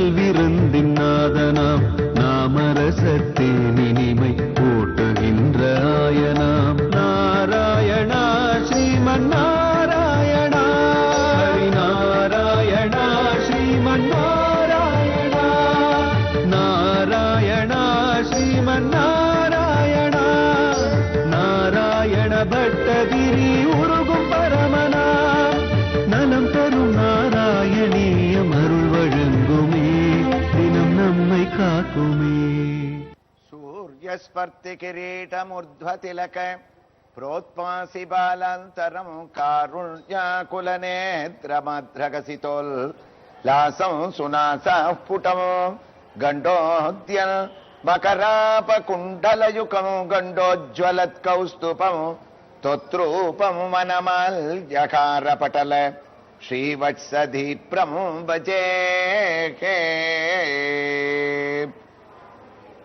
நல்விருந்தின் நாதனாம் நாமரசத்தின் இனிமை கூட்டுகின்ற ஆயனாம் நாராயணா ஸ்ரீமன் நாராயணா நாராயணா ஸ்ரீமன் நாராயணா நாராயணா ஸ்ரீமன் நாராயணா நாராயண பட்டதிரி உருகும் பரமனா நலம் தரும் நாராயணீயம் அருள் வழங்குமே தினம் நம்மை காக்குமே. சூர்யஸ்பர்த்தி கிரீடமுர்த்வதிலக प्रोत्पासी बालांतरम कारुण्याकुलनेत्रमद्रगसितोल लासं सुनासः पुटं गण्डोद्यन मकरापकुण्डलयुकं गण्डोज्ज्वलत्कौस्तुभं तोत्रूपं वनमाल्यकारपटल श्रीवत्सदीप्रं भजे.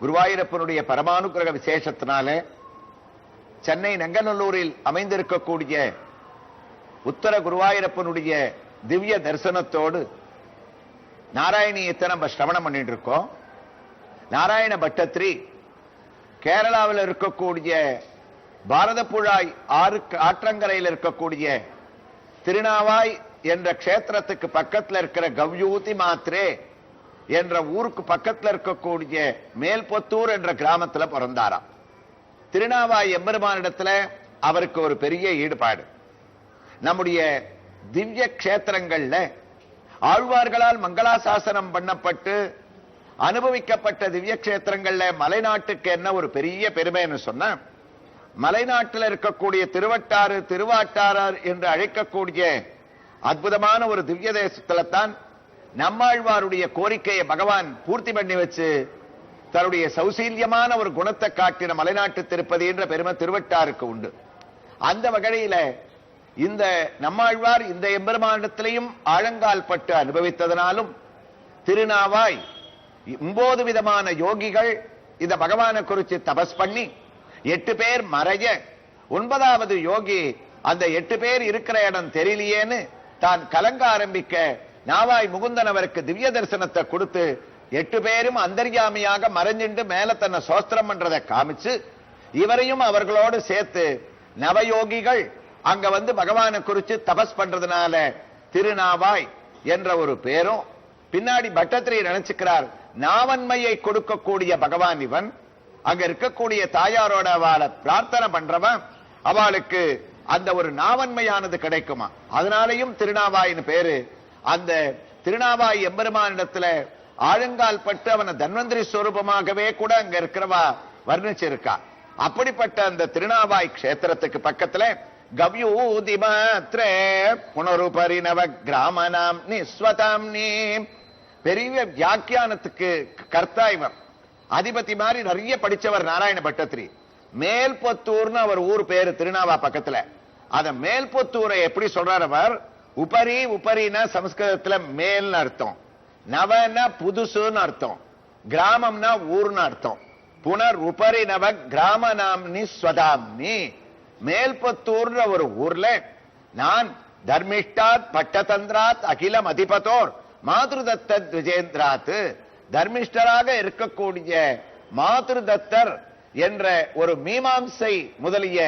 குருவாயூரப்பனுடைய பரமானுக்கிரக விசேஷத்தினாலே சென்னை நங்கநல்லூரில் அமைந்திருக்கக்கூடிய உத்தர குருவாயூரப்பனுடைய திவ்ய தரிசனத்தோடு நாராயணியத்தை நம்ம சிரவணம் பண்ணிட்டு இருக்கோம். நாராயண பட்டத்திரி கேரளாவில் இருக்கக்கூடிய பாரதப்புழாய் ஆற்றங்கரையில் இருக்கக்கூடிய திருநாவாய் என்ற க்ஷேத்திரத்துக்கு பக்கத்தில் இருக்கிற கவ்யூதி மாத்ரே என்ற ஊருக்கு பக்கத்தில் இருக்கக்கூடிய மேல்பொத்தூர் என்ற கிராமத்தில் பிறந்தாராம். திருநாவாய் எம்பெருமானிடத்துல அவருக்கு ஒரு பெரிய ஈடுபாடு. நம்முடைய திவ்ய கஷேத்திரங்கள்ல ஆழ்வார்களால் மங்களாசாசனம் பண்ணப்பட்டு அனுபவிக்கப்பட்ட திவ்ய கஷேத்திரங்கள்ல மலைநாட்டுக்கு என்ன ஒரு பெரிய பெருமைன்னு சொன்ன, மலைநாட்டில் இருக்கக்கூடிய திருவட்டாறு திருவாட்டாரர் என்று அழைக்கக்கூடிய அற்புதமான ஒரு திவ்ய தேசத்துல தான் நம்மாழ்வாருடைய கோரிக்கையை பகவான் பூர்த்தி பண்ணி வச்சு தன்னுடைய சௌசீல்யமான ஒரு குணத்தை காட்டின மலைநாட்டு திருப்பதி என்ற பெருமை திருவட்டாருக்கு உண்டு. அந்த வகையில இந்த நம்மாழ்வார் இந்த எம்பெருமானிடத்திலையும் ஆழங்கால் பட்டு அனுபவித்ததனாலும் திருநாவாய் 9 விதமான யோகிகள் இந்த பகவானை குறித்து தபஸ் பண்ணி 8 பேர் மறைய 9வது யோகி அந்த 8 பேர் இருக்கிற இடம் தெரியலையேன்னு தான் கலங்க ஆரம்பிக்க நாவாய் முகுந்தன் அவருக்கு திவ்ய தரிசனத்தை கொடுத்து 8 பேரும் அந்தர்யாமியாக மறைஞ்சிண்டு மேல தன்னை சோஸ்திரம் பண்றதை காமிச்சு இவரையும் அவர்களோடு சேர்த்து நவயோகிகள் அங்க வந்து பகவானை குறிச்சு தபஸ் பண்றதுனால திருநாவாய் என்ற ஒரு பேரும், பின்னாடி பட்டத்திரி நினைச்சுக்கிறார் நாவன்மையை கொடுக்கக்கூடிய பகவான் இவன், அங்க இருக்கக்கூடிய தாயாரோட அவளை பிரார்த்தனை பண்றவன் அவளுக்கு அந்த ஒரு நாவன்மையானது கிடைக்குமா, அதனாலையும் திருநாவாயின்னு பேரு. அந்த திருநாவாய் எம்பெருமானிடத்துல ஆழங்கால் பட்டு அவனை தன்வந்திரி ஸ்வரூபமாகவே கூட அங்க இருக்கிறவா வர்ணிச்சிருக்கா. அப்படிப்பட்ட அந்த திருநாவாய் கஷேத்திரத்துக்கு பக்கத்துல கவ்யூதி மாத்ரே புனருபரிணவ கிராமனாம் நிஸ்வதாம் நீ பெரிய வியாக்கியானத்துக்கு கர்த்தா இவர், அதிபதி மாதிரி நிறைய படிச்சவர் நாராயண பட்டத்திரி. மேல்பொத்தூர்னு அவர் ஊர் பேரு திருநாவா பக்கத்துல. அத மேல்பொத்தூரை எப்படி சொல்றார் அவர், உபரி உபரினா சமஸ்கிருதத்துல மேல்னு அர்த்தம், நவன புதுசுன்னு அர்த்தம், கிராமம்னா ஊர்னு அர்த்தம். புனர் உபரி நவ கிராம நாம்னி ஸ்வதாம்னி. மேல்பொத்தூர்ன்ற ஒரு ஊர்ல நான் தர்மிஷ்டாத் பட்டதந்திராத் அகிலம் அதிபதோர் மாத்ருதத்தத் விஜேந்திராத், தர்மிஷ்டராக இருக்கக்கூடிய மாத்ருதத்தர் என்ற ஒரு மீமாம்சை முதலிய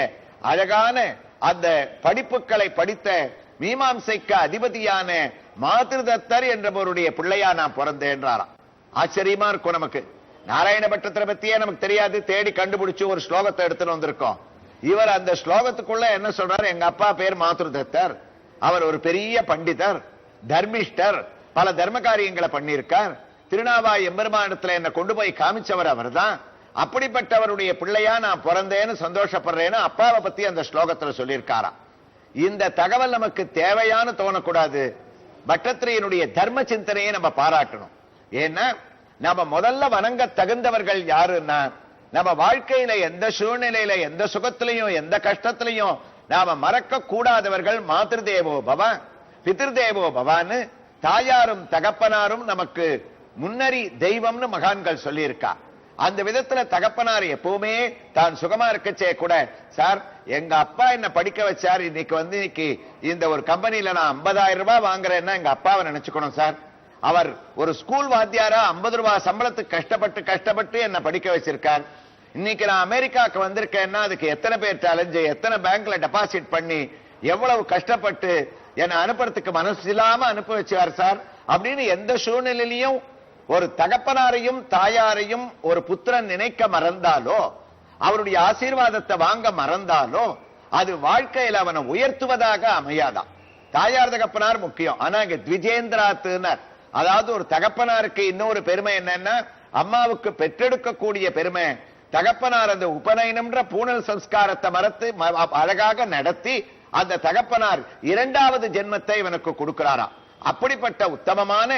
அழகான அந்த படிப்புகளை படித்த மீமாம்சைக்கு அதிபதியான மாத்ருதத்தர் என்றவருடைய பிள்ளையா நான் பிறந்தேன் என்றாராம். ஆச்சரியமா இருக்கும். நமக்கு நாராயண பட்டத்திர பத்தியே நமக்கு தெரியாது, தேடி கண்டுபிடிச்சு ஒரு ஸ்லோகத்தை எடுத்துட்டு வந்திருக்கோம். இவர் அந்த ஸ்லோகத்துக்குள்ள என்ன சொல்றாரு, எங்க அப்பா பேர் மாத்ருதத்தர், அவர் ஒரு பெரிய பண்டிதர், தர்மிஷ்டர், பல தர்ம காரியங்களை பண்ணியிருக்கார், திருநாவாய் எம்பெருமானிடத்துல என்ன கொண்டு போய் காமிச்சவர் அவர் தான், அப்படிப்பட்டவருடைய பிள்ளையா நான் பிறந்தேன்னு சந்தோஷப்படுறேன்னு அப்பாவை பத்தி அந்த ஸ்லோகத்துல சொல்லியிருக்காராம். இந்த தகவல் நமக்கு தேவையான தோணக்கூடாது. பட்டத்திரியனுடைய தர்ம சிந்தனையை நம்ம பாராட்டணும். ஏன்னா நம்ம முதல்ல வணங்க தகுந்தவர்கள் யாருன்னா, நம்ம வாழ்க்கையில எந்த சூழ்நிலையில எந்த சுகத்திலையும் எந்த கஷ்டத்திலையும் நாம மறக்க கூடாதவர்கள் மாத்ருதேவோ பவ பித்ருதேவோ பவான்னு தாயாரும் தகப்பனாரும் நமக்கு முன்னறி தெய்வம்னு மகான்கள் சொல்லியிருக்கா. அந்த விதத்துல தகப்பனார் எப்பவுமே தான் சுகமா இருக்கச்சே கூட, சார் எங்க அப்பா என்ன படிக்க வச்சார், இன்னைக்கு இந்த ஒரு கம்பெனில நான் 50,000 ரூபாய் வாங்குறேன்னா எங்க அப்பாவை நினைச்சுக்கணும் சார், அவர் ஒரு ஸ்கூல் வாத்தியாரா 50 ரூபாய் சம்பளத்துக்கு கஷ்டப்பட்டு என்ன படிக்க வச்சிருக்கார். இன்னைக்கு நான் அமெரிக்காவுக்கு வந்திருக்கேன்னா அதுக்கு எத்தனை பேர் அலைஞ்சு எத்தனை பேங்க்ல டெபாசிட் பண்ணி எவ்வளவு கஷ்டப்பட்டு என்ன அனுப்புறதுக்கு மனசு இல்லாம அனுப்ப வச்சார் சார் அப்படின்னு எந்த சூழ்நிலையிலையும் ஒரு தகப்பனாரையும் தாயாரையும் ஒரு புத்திரன் நினைக்க மறந்தாலோ அவருடைய ஆசீர்வாதத்தை வாங்க மறந்தாலோ அது வாழ்க்கையில் அவனை உயர்த்துவதாக அமையாதான். தாயார் தகப்பனார் முக்கியம். ஆனா இங்க த்விஜேந்திராத்துனர், அதாவது ஒரு தகப்பனாருக்கு இன்னொரு பெருமை என்னன்னா அம்மாவுக்கு பெற்றெடுக்கக்கூடிய பெருமை. தகப்பனார் அந்த உபநயனம்ன்ற பூணல் சம்ஸ்காரத்தை மறத்து அழகாக நடத்தி அந்த தகப்பனார் 2வது ஜென்மத்தை இவனுக்கு கொடுக்கிறாராம். அப்படிப்பட்ட உத்தமமான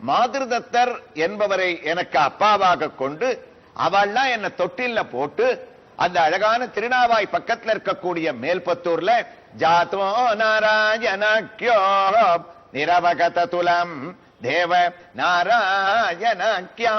மாதிருதத்தர் என்பவரை எனக்கு அப்பாவாக கொண்டு அவள்லாம் என்ன தொட்டில்ல போட்டு அந்த அழகான திருநாவாய் பக்கத்துல இருக்கக்கூடிய மேல்பத்தூர்ல ஜாதோ நாராயணக்யோ நிரவகத துலம் தேவ நாராயணக்யோ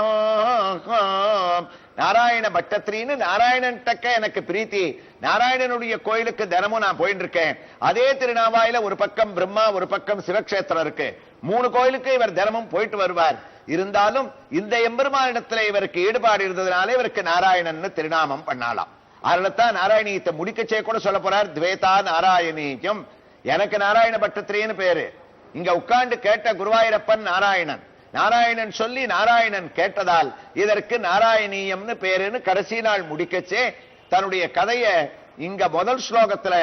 நாராயண பட்டத்திரின்னு நாராயணன் தக்க எனக்கு பிரீத்தி. நாராயணனுடைய கோயிலுக்கு தினமும் நான் போயிட்டு இருக்கேன். அதே திருநாவாயில ஒரு பக்கம் பிரம்மா ஒரு பக்கம் சிவக்ஷேத்திரம் இருக்கு. 3 கோயிலுக்கு இவர் தினமும் போயிட்டு வருவார். இருந்தாலும் இந்த எம்பெருமானிடத்துல இவருக்கு ஈடுபாடு இருந்ததுனால இவருக்கு நாராயணன் திருநாமம் பண்ணலாம். அதனாலதான் நாராயணியத்தை முடிக்கச்சே கூட சொல்ல போறார், துவேதா நாராயணீயம். எனக்கு நாராயண பட்டத்திரின்னு பேரு. இங்க உட்கார்ந்து கேட்ட குருவாயூரப்பன் நாராயணன், நாராயணன் சொல்லி நாராயணன் கேட்டதால் இதற்கு நாராயணீயம்னு பேருன்னு கடைசி நாள் முடிக்கச்சே தன்னுடைய கதையை இங்க முதல் ஸ்லோகத்துல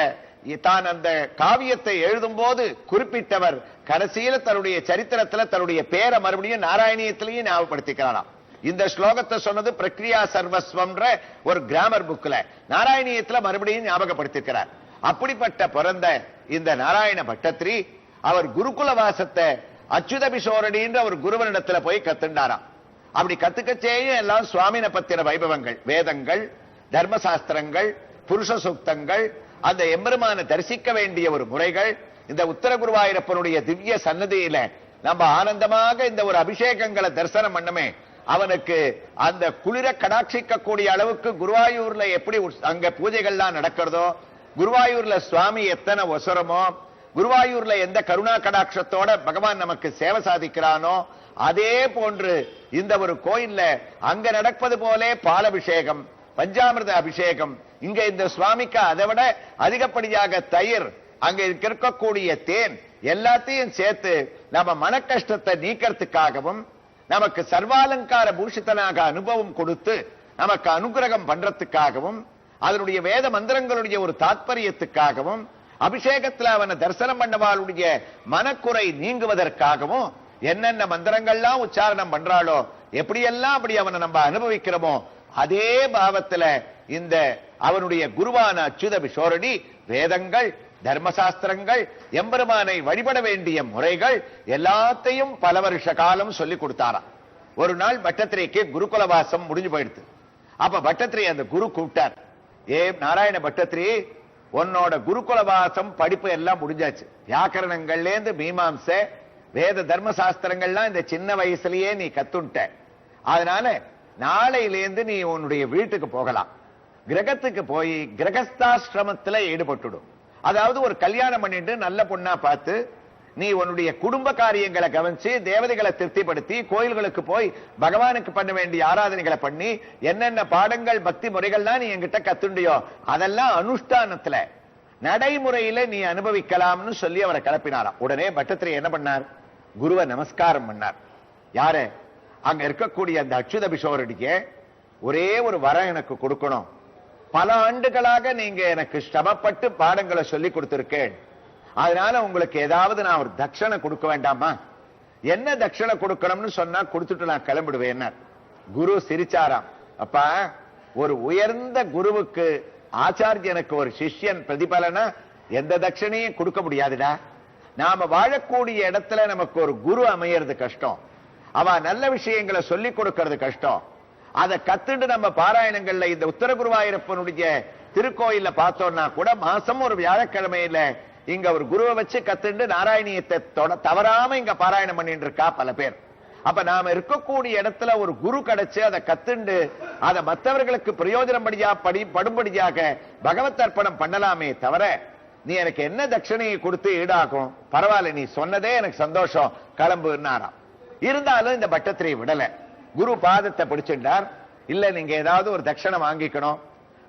தான் அந்த காவியத்தை எழுதும் போது குறிப்பிட்டவர் கடைசியில தன்னுடைய சரித்திரத்துல தன்னுடைய பேரை மறுபடியும் நாராயணியத்திலையும் ஞாபகப்படுத்திக்கிறாராம். இந்த ஸ்லோகத்தை சொன்னது பிரக்ரியா சர்வஸ்வம்ன்ற ஒரு கிராமர் புக்ல நாராயணியத்துல மறுபடியும் ஞாபகப்படுத்திக்கிறார். அப்படிப்பட்ட பிறந்த இந்த நாராயண பட்டத்திரி அவர் குருகுல வாசத்தை அச்சுத பிஷோரடின்ற ஒரு குருவனிடத்துல போய் கத்துண்டாராம். அப்படி கத்துக்கச்சேயும் எல்லாம் சுவாமின பத்திர வைபவங்கள், வேதங்கள், தர்மசாஸ்திரங்கள், புருஷ சூக்தங்கள், அந்த எம்பெருமான தரிசிக்க வேண்டிய ஒரு முறைகள். இந்த உத்தர குருவாயூரப்பனுடைய திவ்ய சன்னதியில நம்ம ஆனந்தமாக இந்த ஒரு அபிஷேகங்களை தரிசனம் பண்ணமே, அவனுக்கு அந்த குளிர கடாட்சிக்க கூடிய அளவுக்கு குருவாயூர்ல எப்படி அங்க பூஜைகள்லாம் நடக்கிறதோ, குருவாயூர்ல சுவாமி எத்தனை ஒசரமோ, குருவாயூர்ல எந்த கருணா கடாட்சத்தோட பகவான் நமக்கு சேவை சாதிக்கிறானோ அதே போன்று இந்த ஒரு கோயில்ல அங்க நடப்பது போலே பாலபிஷேகம், பஞ்சாமிர்த அபிஷேகம். இங்க இந்த சுவாமிக்கு அதை விட அதிகப்படியாக தயிர், அங்க இருக்கக்கூடிய தேன் எல்லாத்தையும் சேர்த்து நம்ம மன கஷ்டத்தை நீக்கிறதுக்காகவும் நமக்கு சர்வாலங்கார பூஷிதனாக அனுபவம் கொடுத்து நமக்கு அனுகிரகம் பண்றதுக்காகவும் அதனுடைய வேத மந்திரங்களுடைய ஒரு தாத்பரியத்துக்காகவும் அபிஷேகத்துல அவனை தரிசனம் பண்ணவாளுடைய மனக்குறை நீங்குவதற்காகவும் என்னென்ன மந்திரங்கள்லாம் உச்சாரணம் பண்றாளோ எப்படியெல்லாம் அப்படி அவனை நம்ம அனுபவிக்கிறோமோ அதே பாவத்துல இந்த அவனுடைய குருவான அச்சுத பிஷோரடி வேதங்கள், தர்மசாஸ்திரங்கள், எம்பெருமானை வழிபட வேண்டிய முறைகள் எல்லாத்தையும் பல வருஷ காலம் சொல்லி கொடுத்தாராம். ஒரு நாள் பட்டத்திரிக்கு குருகுலவாசம் முடிஞ்சு போயிடுது. அப்ப பட்டத்திரி அந்த குரு கூப்பிட்டார், ஏ நாராயண பட்டத்திரி, உன்னோட குருகுலவாசம் படிப்பு எல்லாம் முடிஞ்சாச்சு. வியாக்கரணங்கள்ல இருந்து மீமாம்ச வேத தர்மசாஸ்திரங்கள்லாம் இந்த சின்ன வயசுலயே நீ கத்துட்ட. அதனால நாளையிலேருந்து நீ உன்னுடைய வீட்டுக்கு போகலாம். கிரகத்துக்கு போய் கிரகஸ்தாசிரமத்துல ஈடுபட்டுடும். அதாவது ஒரு கல்யாணம் பண்ணிட்டு நல்ல பொண்ணா பார்த்து நீ உன்னுடைய குடும்ப காரியங்களை கவனிச்சு தேவதைகளை திருப்திப்படுத்தி கோயில்களுக்கு போய் பகவானுக்கு பண்ண வேண்டிய ஆராதனைகளை பண்ணி என்னென்ன பாடங்கள் பக்தி முறைகள்லாம் நீ என்கிட்ட கத்துண்டியோ அதெல்லாம் அனுஷ்டானத்துல நடைமுறையில நீ அனுபவிக்கலாம்னு சொல்லி அவரை கிளப்பினாராம். உடனே பட்டத்திரி என்ன பண்ணார், குருவை நமஸ்காரம் பண்ணார். யாரு அங்க இருக்கக்கூடிய அந்த அச்சுத பிஷோரடிக்கு ஒரே ஒரு வரம் எனக்கு கொடுக்கணும். பல ஆண்டுகளாக நீங்க எனக்கு சிரமப்பட்டு பாடங்களை சொல்லி கொடுத்திருக்கேன். அதனால உங்களுக்கு ஏதாவது நான் ஒரு தட்சணை கொடுக்க வேண்டாமா? என்ன தட்சணை கொடுக்கணும்னு சொன்னா கொடுத்துட்டு நான் கிளம்பிடுவேன். குரு சிரிச்சாராம். அப்பா, ஒரு உயர்ந்த குருவுக்கு ஆச்சாரியனுக்கு ஒரு சிஷ்யன் பிரதிபலனா எந்த தட்சணையும் கொடுக்க முடியாதுடா. நாம வாழக்கூடிய இடத்துல நமக்கு ஒரு குரு அமையறது கஷ்டம். அவ நல்ல விஷயங்களை சொல்லி கொடுக்கிறது கஷ்டம். அதை கத்துட்டு நம்ம பாராயணங்கள்ல இந்த உத்தர குருவாயூரப்பனுடைய திருக்கோயில பார்த்தோம்னா கூட மாசம் ஒரு வியாழக்கிழமையில இங்க ஒரு குருவை வச்சு கத்துண்டு நாராயணியத்தை தவறாம இங்க பாராயணம் பண்ணிட்டு இருக்கா பல பேர். அப்ப நாம இருக்கக்கூடிய இடத்துல ஒரு குரு கிடைச்சு அதை கத்துண்டு அதை மற்றவர்களுக்கு பிரயோஜனம் படும்படியாக பகவத் அர்ப்பணம் பண்ணலாமே தவிர நீ எனக்கு என்ன தட்சணையை கொடுத்து ஈடாகும்? பரவாயில்ல, நீ சொன்னதே எனக்கு சந்தோஷம், கிளம்புனாராம். இருந்தாலும் இந்த பட்டத்திரி விடல. குரு பாதத்தை பிடிச்சிட்டார். இல்ல நீங்க ஏதாவது ஒரு தட்சணை வாங்கிக்கணும்,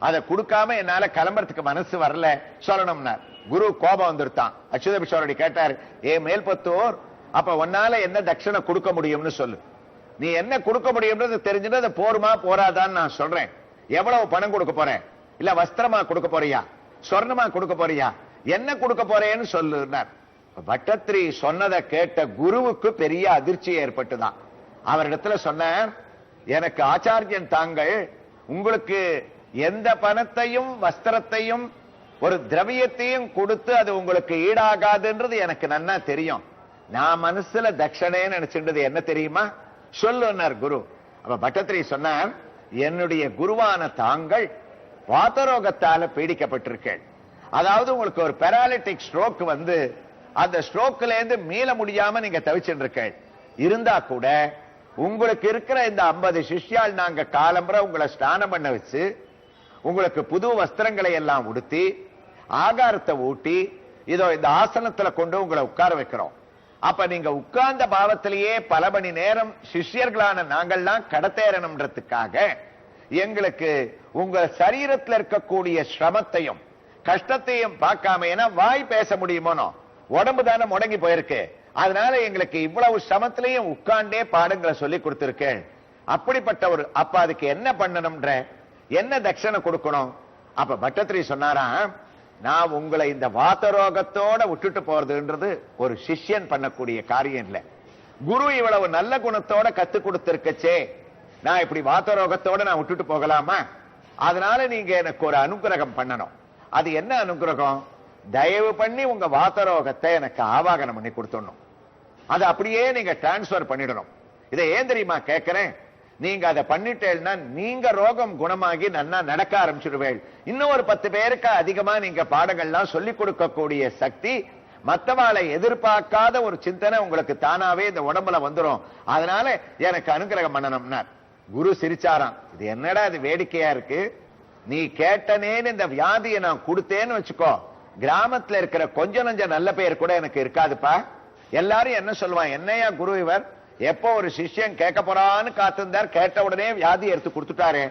அதை கொடுக்காம என்னால கிளம்புறதுக்கு மனசு வரல சொல்லணும்னார். குரு கோபம் வந்துருத்தான். அச்சுத பிஷோரடி கேட்டார், ஏ மேல்பத்தூர், அப்ப உன்னால என்ன தட்சணை கொடுக்க முடியும்னு சொல்லு. நீ என்ன கொடுக்க முடியும்ன்றது தெரிஞ்சுட்டு அது போருமா போராதான்னு நான் சொல்றேன். எவ்வளவு பணம் கொடுக்க போறேன்? இல்ல வஸ்திரமா கொடுக்க போறியா, சொர்ணமா கொடுக்க போறியா, என்ன கொடுக்க போறேன்னு சொல்லுனார். பட்டத்திரி சொன்னதை கேட்ட குருவுக்கு பெரிய அதிர்ச்சி ஏற்பட்டுதான். அவரிடத்துல சொன்னார், எனக்கு ஆச்சாரியன் தாங்கள் உங்களுக்கு எந்த பணத்தையும் வஸ்திரத்தையும் ஒரு திரவியத்தையும் கொடுத்து அது உங்களுக்கு ஈடாகாதுன்றது எனக்கு நன்னா தெரியும். நான் மனசுல தட்சணைன்னு நினைச்சுன்றது என்ன தெரியுமா சொல்லுன்னார் குரு. அப்ப பட்டத்திரி சொன்னார், என்னுடைய குருவான தாங்கள் வாதரோகத்தால பீடிக்கப்பட்டிருக்கேன். அதாவது உங்களுக்கு ஒரு பெராலிட்டிக் ஸ்ட்ரோக் வந்து அந்த ஸ்ட்ரோக்ல இருந்து மீள முடியாம நீங்க தவிச்சுட்டு இருக்க. இருந்தா கூட உங்களுக்கு இருக்கிற இந்த 50 சிஷ்யால் நாங்க காலம்பர உங்களை ஸ்நானம் பண்ண வச்சு உங்களுக்கு புது வஸ்திரங்களை எல்லாம் உடுத்தி ஆகாரத்தை ஊட்டி இதோ இந்த ஆசனத்துல கொண்டு உங்களை உட்கார வைக்கிறோம். அப்ப நீங்க உட்கார்ந்த பாவத்திலேயே பல மணி நேரம் சிஷ்யர்களான நாங்கள்லாம் கடத்தேறணும்ன்றதுக்காக எங்களுக்கு உங்க சரீரத்தில் இருக்கக்கூடிய சிரமத்தையும் கஷ்டத்தையும் பார்க்காம, ஏன்னா வாய் பேச முடியுமோனோ, உடம்பு தானே முடங்கி போயிருக்கு, அதனால எங்களுக்கு இவ்வளவு சிரமத்திலையும் உட்கார்ந்தே பாடங்களை சொல்லி கொடுத்திருக்கேன். அப்படிப்பட்ட ஒரு அப்ப அதுக்கு என்ன பண்ணணும்ன்ற, என்ன தட்சணை கொடுக்கணும்? அப்ப பட்டத்திரி சொன்னாராம், நான் உங்களை இந்த வாதரோகத்தோட விட்டுட்டு போறதுன்றது ஒரு சிஷ்யன் பண்ணக்கூடிய காரியம் இல்ல. குரு இவ்வளவு நல்ல குணத்தோட கத்து கொடுத்திருக்கச்சே நான் இப்படி வாதரோகத்தோட நான் விட்டுட்டு போகலாமா? அதனால நீங்க எனக்கு ஒரு அனுகிரகம் பண்ணணும். அது என்ன அனுகிரகம்? தயவு பண்ணி உங்க வாதரோகத்தை எனக்கு ஆவாகனம் பண்ணி கொடுத்துடணும். அதை அப்படியே நீங்க டிரான்ஸ்பர் பண்ணிடணும். இதை ஏன் தெரியுமா கேட்கிறேன்? நீங்க அதை பண்ணிட்டேன்னா நீங்க ரோகம் குணமாகி நன்னா நடக்க ஆரம்பிச்சிடுவேள். இன்னும் ஒரு 10 பேருக்கு அதிகமா நீங்க பாடங்கள்லாம் சொல்லிக் கொடுக்கக்கூடிய சக்தி, மற்றவாளை எதிர்பார்க்காத ஒரு சிந்தனை உங்களுக்கு தானாவே இந்த உடம்புல வந்துடும். அதனால எனக்கு அனுகிரகம் பண்ணணும்னா குரு சிரிச்சாராம். இது என்னடா இது வேடிக்கையா இருக்கு, நீ கேட்டனேன்னு இந்த வியாதியை நான் கொடுத்தேன்னு வச்சுக்கோ, கிராமத்துல இருக்கிற கொஞ்சம் நஞ்ச நல்ல பேர் கூட எனக்கு இருக்காதுப்பா. எல்லாரும் என்ன சொல்லுவான், என்னையா குரு இவர் எப்போ ஒரு சிஷ்யன் கேட்க போறான்னு காத்திருந்தார், கேட்ட உடனே வியாதி எடுத்து கொடுத்துட்டாரு.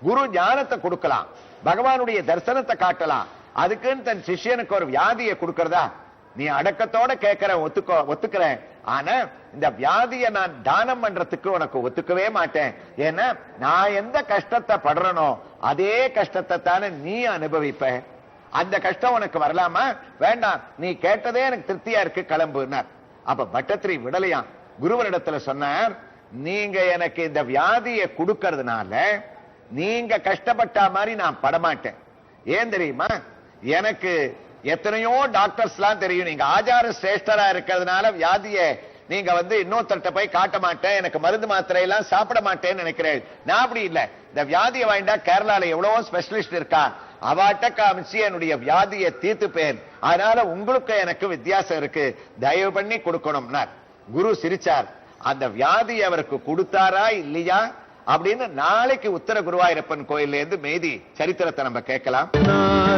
குரு ஞானத்தை கொடுக்கலாம், பகவானுடைய தரிசனத்தை காட்டலாம், அதுக்குன்னு தன் சிஷ்யனுக்கு ஒரு வியாதியை கொடுக்கறதா? நீ அடக்கத்தோட கேட்கிற, ஒத்துக்கிறேன். ஆனா இந்த வியாதியை நான் தானம் பண்றதுக்கு உனக்கு ஒத்துக்கவே மாட்டேன். ஏன்னா நான் எந்த கஷ்டத்தை படுறனோ அதே கஷ்டத்தை தானே நீ அனுபவிப்ப. அந்த கஷ்டம் உனக்கு வரலாமா? வேண்டாம், நீ கேட்டதே எனக்கு திருப்தியா இருக்கு, கிளம்புனார். அப்ப பட்டத்திரி விடலையாம். குருவனிடத்துல சொன்னார், நீங்க எனக்கு இந்த வியாதியை கொடுக்கறதுனால நீங்க கஷ்டப்பட்ட மாதிரி நான் படமாட்டேன். ஏன் தெரியுமா? எனக்கு எத்தனையோ டாக்டர்ஸ் எல்லாம் தெரியும். நீங்க ஆச்சார சிரேஷ்டரா இருக்கிறதுனால வியாதியை நீங்க இன்னொருத்தர்கிட்ட போய் காட்ட மாட்டேன், எனக்கு மருந்து மாத்திரை எல்லாம் சாப்பிட மாட்டேன்னு நினைக்கிறேன். நான் அப்படி இல்லை. இந்த வியாதியை வாங்கிட்டா கேரளால எவ்வளவோ ஸ்பெஷலிஸ்ட் இருக்கா, அவாட்ட காமிச்சு என்னுடைய வியாதியை தீர்த்துப்பேன். அதனால உங்களுக்கு எனக்கு வித்தியாசம் இருக்கு, தயவு பண்ணி கொடுக்கணும்னார். குரு சிரிச்சார். அந்த வியாதி அவருக்கு கொடுத்தாரா இல்லையா அப்படின்னு நாளைக்கு உத்தர குருவாயூரப்பன் கோயில்ல இருந்து மீதி சரித்திரத்தை நம்ம கேட்கலாம்.